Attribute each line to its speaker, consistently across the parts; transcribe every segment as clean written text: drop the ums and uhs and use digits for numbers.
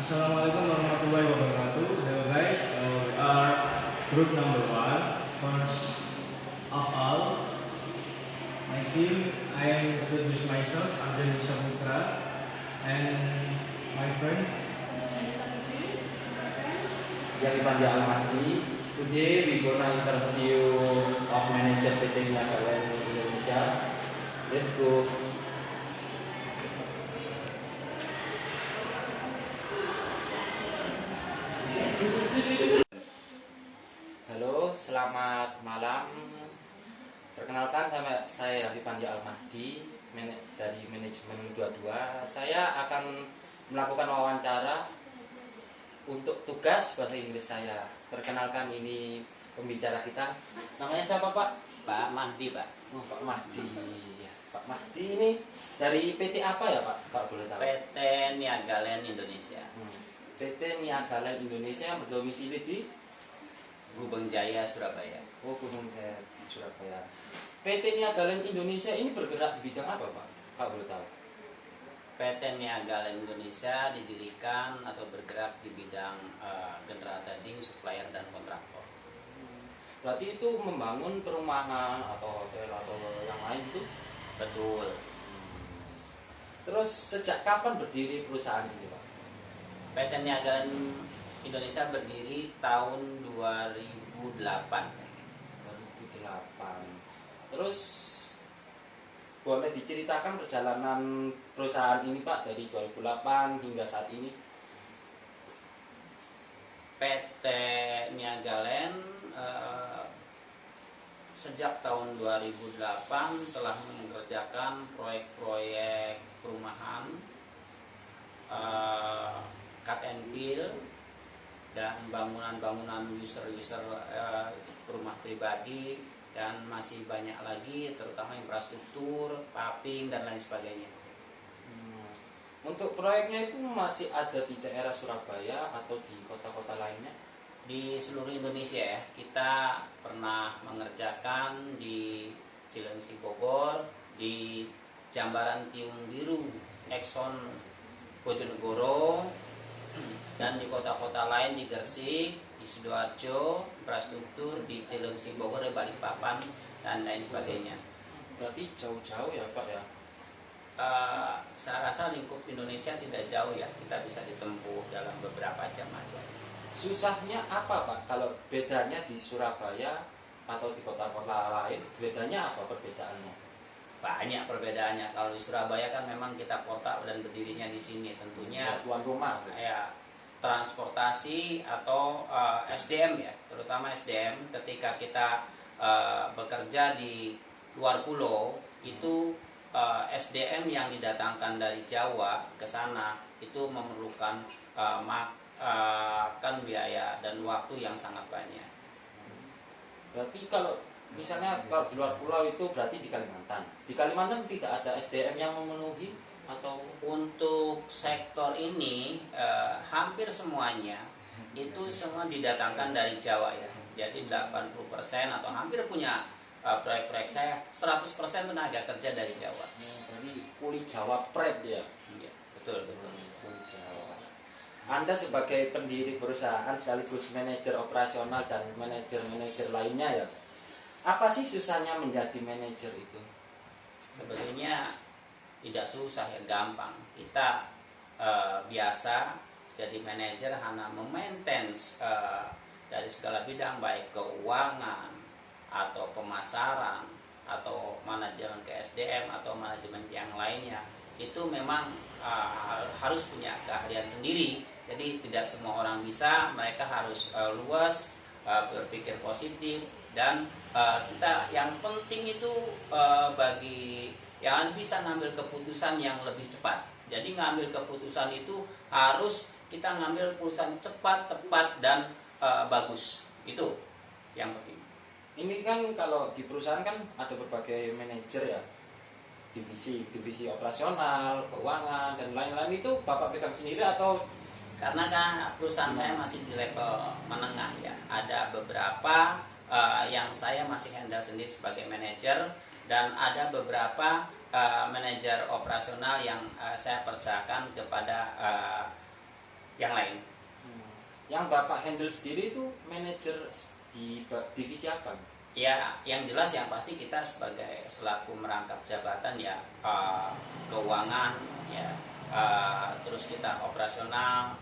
Speaker 1: Assalamualaikum warahmatullahi wabarakatuh. Hello guys, we are group number one. First of all, my team, I introduce myself, Arden Saputra, and my friends.
Speaker 2: Yang Panja Almahdi. Today we gonna interview of manager PT Niaga Land Indonesia. Let's go. Halo, selamat malam. Perkenalkan saya Panja Almahdi dari manajemen 22. Saya akan melakukan wawancara untuk tugas bahasa Inggris saya. Perkenalkan, ini pembicara kita. Namanya siapa, Pak?
Speaker 3: Pak Mahdi, Pak.
Speaker 2: Oh, Pak Mahdi. Ya, Pak Mahdi ini dari PT apa ya, Pak? Kalau boleh tahu.
Speaker 3: PT Niaga Land Indonesia.
Speaker 2: PT Niaga Land Indonesia yang berdomisili di
Speaker 3: Gubeng Jaya, Surabaya.
Speaker 2: Oh, Gubeng Jaya, Surabaya. PT Niaga Land Indonesia ini bergerak di bidang apa, Pak? Kalau boleh tahu.
Speaker 3: PT Niaga Land Indonesia didirikan atau bergerak di bidang general trading, supplier, dan kontraktor.
Speaker 2: Berarti itu membangun perumahan atau hotel atau yang lain itu?
Speaker 3: Betul.
Speaker 2: Terus sejak kapan berdiri perusahaan ini, Pak?
Speaker 3: PT Niaga Land Indonesia berdiri tahun 2008.
Speaker 2: 2008. Terus boleh diceritakan perjalanan perusahaan ini, Pak, dari 2008 hingga saat ini?
Speaker 3: PT Niaga Land sejak tahun 2008 telah mengerjakan proyek-proyek perumahan, cut and fill, dan bangunan-bangunan user-user rumah pribadi, dan masih banyak lagi, terutama infrastruktur, paving, dan lain sebagainya.
Speaker 2: Untuk proyeknya itu masih ada di daerah Surabaya atau di kota-kota lainnya?
Speaker 3: Di seluruh Indonesia ya, kita pernah mengerjakan di Cilengsi Bogor, di Jambaran Tiung Biru, Exxon Bojonegoro, dan di kota-kota lain di Gresik, di Sidoarjo, infrastruktur di Cilengsi Bogor, di Balikpapan, dan lain sebagainya.
Speaker 2: Berarti jauh-jauh ya, Pak ya?
Speaker 3: Saya rasa lingkup Indonesia tidak jauh ya, kita bisa ditempuh dalam beberapa jam aja.
Speaker 2: Susahnya apa, Pak? Kalau bedanya di Surabaya atau di kota-kota lain, bedanya apa perbedaannya?
Speaker 3: Banyak perbedaannya. Kalau di Surabaya kan memang kita kota dan berdirinya di sini, tentunya
Speaker 2: Tuan rumah.
Speaker 3: ya transportasi atau SDM ya, terutama SDM. Ketika kita bekerja di luar pulau, itu SDM yang didatangkan dari Jawa ke sana itu memerlukan kan biaya dan waktu yang sangat banyak.
Speaker 2: Berarti kalau misalnya kalau di luar pulau itu berarti di Kalimantan. Di Kalimantan tidak ada SDM yang memenuhi atau?
Speaker 3: Untuk sektor ini hampir semuanya itu semua didatangkan dari Jawa ya. Jadi 80% atau hampir punya proyek-proyek saya 100% tenaga kerja dari Jawa.
Speaker 2: Jadi kuli Jawa Pred ya.
Speaker 3: Iya, betul.
Speaker 2: Kuli Jawa. Anda sebagai pendiri perusahaan sekaligus manajer operasional dan manajer-manajer lainnya ya. Apa sih susahnya menjadi manajer itu?
Speaker 3: Sebetulnya tidak susah ya, gampang. Kita biasa jadi manajer hanya memaintain dari segala bidang, baik keuangan atau pemasaran atau manajemen ke SDM atau manajemen yang lainnya. Itu memang harus punya keahlian sendiri. Jadi tidak semua orang bisa, mereka harus luas, berpikir positif, dan kita yang penting itu bagi yang bisa ngambil keputusan yang lebih cepat. Jadi ngambil keputusan itu harus kita ngambil keputusan cepat, tepat, dan bagus. Itu yang penting.
Speaker 2: Ini kan kalau di perusahaan kan ada berbagai manajer ya, divisi operasional, keuangan, dan lain-lain. Itu Bapak pegang sendiri atau?
Speaker 3: Karena kan perusahaan saya masih di level menengah ya, ada beberapa yang saya masih handle sendiri sebagai manajer, dan ada beberapa manajer operasional yang saya percayakan kepada yang lain.
Speaker 2: Yang Bapak handle sendiri itu manajer di divisi apa?
Speaker 3: Ya, yang jelas yang pasti kita sebagai selaku merangkap jabatan ya keuangan ya, terus kita operasional,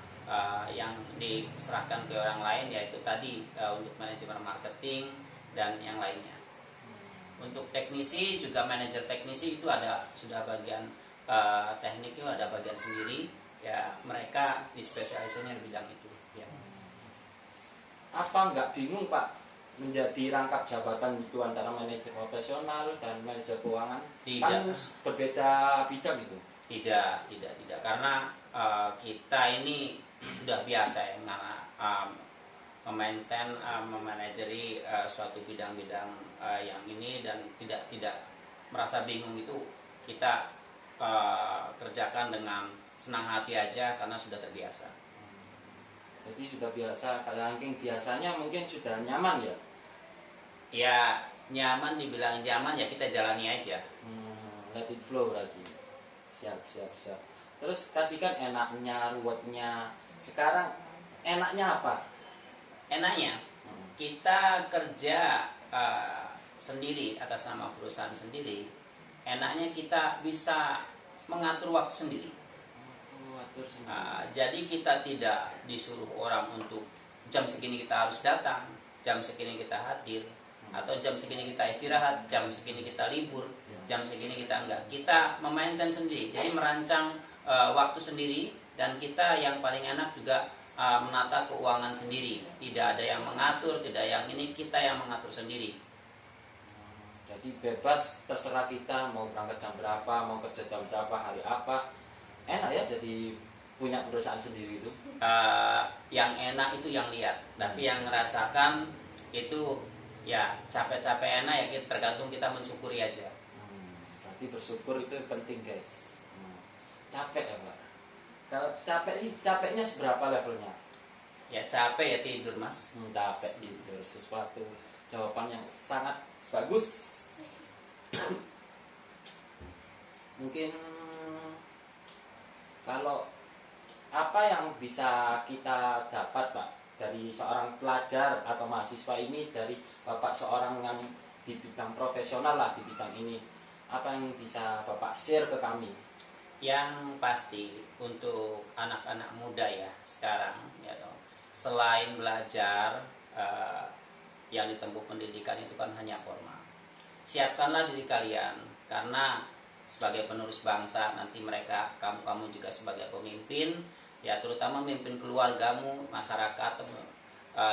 Speaker 3: yang diserahkan ke orang lain yaitu tadi untuk manajemen marketing dan yang lainnya. Untuk teknisi juga manajer teknisi itu ada sudah bagian teknik itu ada bagian sendiri ya, mereka dispesialisasinya di bidang itu ya.
Speaker 2: Apa nggak bingung Pak menjadi rangkap jabatan itu antara manajer operasional dan manajer keuangan?
Speaker 3: Tidak.
Speaker 2: Kan berbeda bidang itu.
Speaker 3: Tidak, karena kita ini sudah biasa ya memaintain, memanajeri suatu bidang-bidang yang ini, dan tidak merasa bingung. Itu kita kerjakan dengan senang hati aja karena sudah terbiasa.
Speaker 2: Jadi sudah biasa, saking biasanya mungkin sudah nyaman ya?
Speaker 3: Ya nyaman, dibilang nyaman ya kita jalani aja.
Speaker 2: Let it flow berarti. Siap. Terus tadi kan enaknya, ruwetnya. Sekarang enaknya apa?
Speaker 3: Enaknya kita kerja sendiri atas nama perusahaan sendiri. Enaknya kita bisa mengatur waktu sendiri. Jadi kita tidak disuruh orang untuk jam segini kita harus datang, jam segini kita hadir, atau jam segini kita istirahat, jam segini kita libur, jam segini kita enggak. Kita memainkan sendiri, jadi merancang waktu sendiri, dan kita yang paling enak juga menata keuangan sendiri. Tidak ada yang mengatur, tidak yang ini, kita yang mengatur sendiri.
Speaker 2: Jadi bebas, terserah kita mau berangkat jam berapa, mau kerja jam berapa, hari apa. Enak ya jadi punya perusahaan sendiri itu.
Speaker 3: Yang enak itu yang lihat, tapi yang ngerasakan itu ya capek-capek enak ya, tergantung kita mensyukuri aja.
Speaker 2: Berarti bersyukur itu penting guys. Capek ya Pak? Kalau capek sih, capeknya seberapa levelnya?
Speaker 3: Ya capek ya tidur Mas.
Speaker 2: Capek tidur, sesuatu jawaban yang sangat bagus. Mungkin kalau apa yang bisa kita dapat Pak dari seorang pelajar atau mahasiswa ini, dari Bapak seorang yang di bidang profesional lah di bidang ini, apa yang bisa Bapak share ke kami?
Speaker 3: Yang pasti untuk anak-anak muda ya sekarang ya, selain belajar yang ditempuh pendidikan itu kan hanya formal. Siapkanlah diri kalian, karena sebagai penerus bangsa nanti mereka, kamu juga sebagai pemimpin ya, terutama memimpin keluargamu, masyarakat,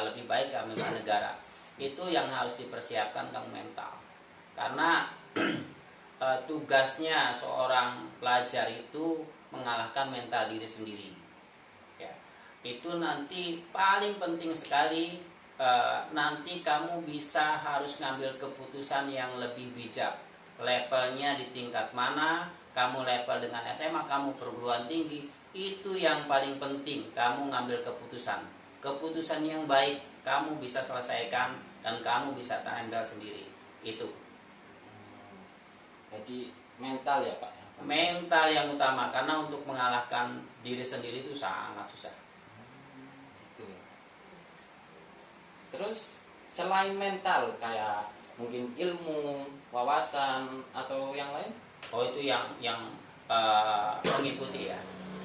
Speaker 3: lebih baik kamu memimpin negara. Itu yang harus dipersiapkan kamu mental, karena tugasnya seorang pelajar itu mengalahkan mental diri sendiri ya. Itu nanti paling penting sekali. Nanti kamu bisa harus ngambil keputusan yang lebih bijak. Levelnya di tingkat mana, kamu level dengan SMA, kamu perguruan tinggi, itu yang paling penting. Kamu ngambil keputusan yang baik, kamu bisa selesaikan dan kamu bisa handle sendiri. Itu.
Speaker 2: Jadi mental ya Pak?
Speaker 3: Mental yang utama, karena untuk mengalahkan diri sendiri itu sangat susah.
Speaker 2: Gitu. Terus selain mental, kayak mungkin ilmu, wawasan, atau yang lain?
Speaker 3: Oh itu yang mengikuti ya.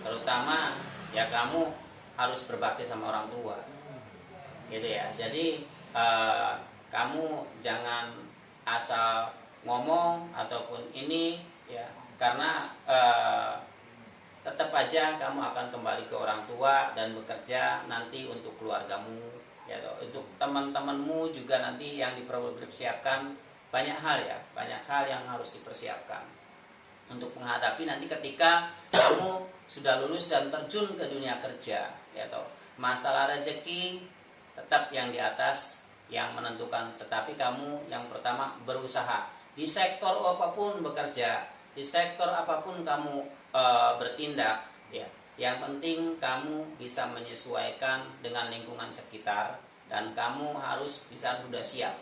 Speaker 3: Terutama ya kamu harus berbakti sama orang tua. Gitu ya. Jadi kamu jangan asal ngomong ataupun ini ya, karena tetap aja kamu akan kembali ke orang tua dan bekerja nanti untuk keluargamu ya, untuk teman-temanmu juga nanti yang dipersiapkan. Banyak hal yang harus dipersiapkan untuk menghadapi nanti ketika kamu sudah lulus dan terjun ke dunia kerja ya, toh. Masalah rezeki tetap yang di atas yang menentukan, tetapi kamu yang pertama berusaha di sektor apapun bekerja, di sektor apapun kamu bertindak ya. Yang penting kamu bisa menyesuaikan dengan lingkungan sekitar, dan kamu harus bisa sudah siap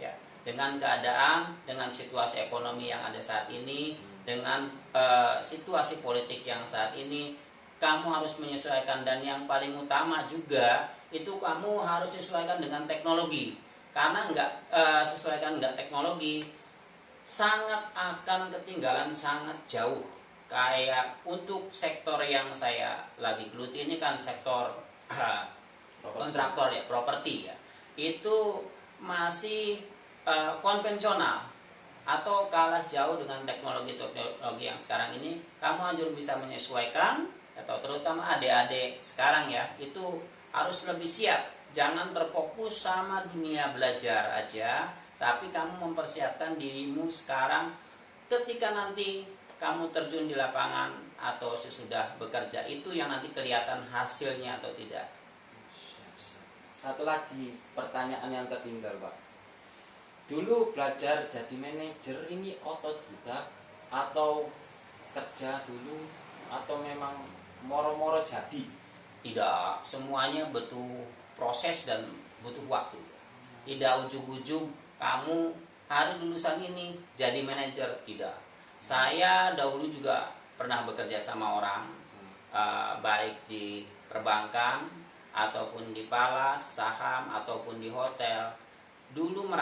Speaker 3: ya dengan keadaan, dengan situasi ekonomi yang ada saat ini, dengan situasi politik yang saat ini. kamu harus menyesuaikan, dan yang paling utama juga itu kamu harus menyesuaikan dengan teknologi. Karena sesuaikan nggak teknologi, sangat akan ketinggalan sangat jauh. Kayak untuk sektor yang saya lagi geluti ini kan sektor kontraktor ya, properti ya, itu masih konvensional atau kalah jauh dengan teknologi yang sekarang ini. Kamu harus bisa menyesuaikan, atau terutama adik-adik sekarang ya, itu harus lebih siap. Jangan terfokus sama dunia belajar aja, tapi kamu mempersiapkan dirimu sekarang ketika nanti kamu terjun di lapangan atau sesudah bekerja, itu yang nanti kelihatan hasilnya atau tidak.
Speaker 2: Satu lagi pertanyaan yang tertinggal, Pak. Dulu belajar jadi manajer ini otodidak atau kerja dulu, atau memang moro-moro jadi?
Speaker 3: Tidak, semuanya butuh proses dan butuh waktu. Tidak ujug-ujug kamu hari lulusan ini jadi manajer, tidak. Saya dahulu juga pernah bekerja sama orang, baik di perbankan ataupun di falas, saham ataupun di hotel. Dulu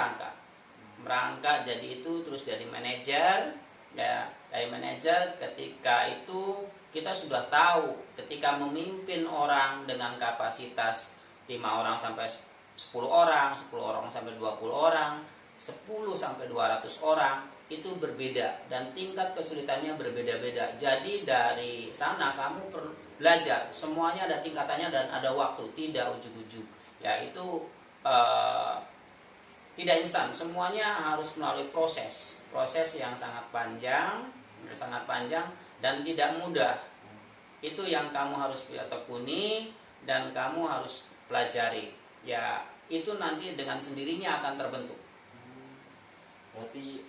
Speaker 3: merangkak jadi itu, terus jadi manajer. Ya, dari manajer ketika itu kita sudah tahu ketika memimpin orang dengan kapasitas 5 orang sampai 10 orang, 10 orang sampai 20 orang, 10 sampai 200 orang, itu berbeda dan tingkat kesulitannya berbeda-beda. Jadi dari sana kamu perlu belajar, semuanya ada tingkatannya dan ada waktu, tidak ujug-ujug. Ya, itu tidak instan, semuanya harus melalui proses yang sangat panjang dan tidak mudah. Itu yang kamu harus tekuni dan kamu harus pelajari. Ya, itu nanti dengan sendirinya akan terbentuk.
Speaker 2: Berarti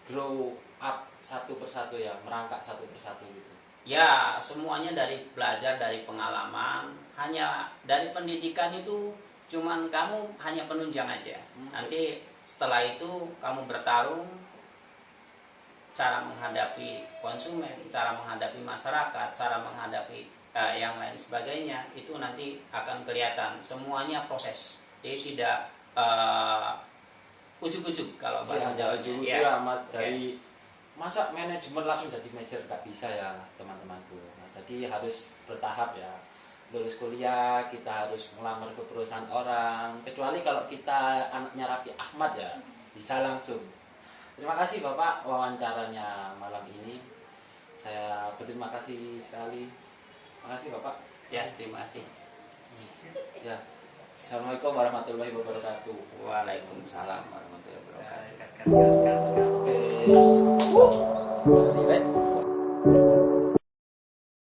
Speaker 2: grow up satu persatu ya, merangkak satu persatu gitu.
Speaker 3: Ya, semuanya dari belajar, dari pengalaman. Hanya dari pendidikan itu cuman kamu hanya penunjang aja. Nanti setelah itu kamu bertarung, cara menghadapi konsumen, cara menghadapi masyarakat, cara menghadapi yang lain sebagainya, itu nanti akan kelihatan. Semuanya proses. Jadi tidak ujuk-ujuk kalau bahasa Jawa.
Speaker 2: Ujuk-ujuk
Speaker 3: Ya.
Speaker 2: amat dari masa manajemen langsung jadi manajer, nggak bisa ya teman-temanku. Nah, jadi harus bertahap ya. Lulus kuliah kita harus melamar ke perusahaan orang. Kecuali kalau kita anaknya Raffi Ahmad ya bisa langsung. Terima kasih Bapak wawancaranya malam ini. Saya berterima kasih sekali. Terima kasih Bapak.
Speaker 3: Ya, terima kasih.
Speaker 2: Ya. Assalamualaikum warahmatullahi wabarakatuh.
Speaker 3: Waalaikumsalam warahmatullahi wabarakatuh.
Speaker 2: Oke.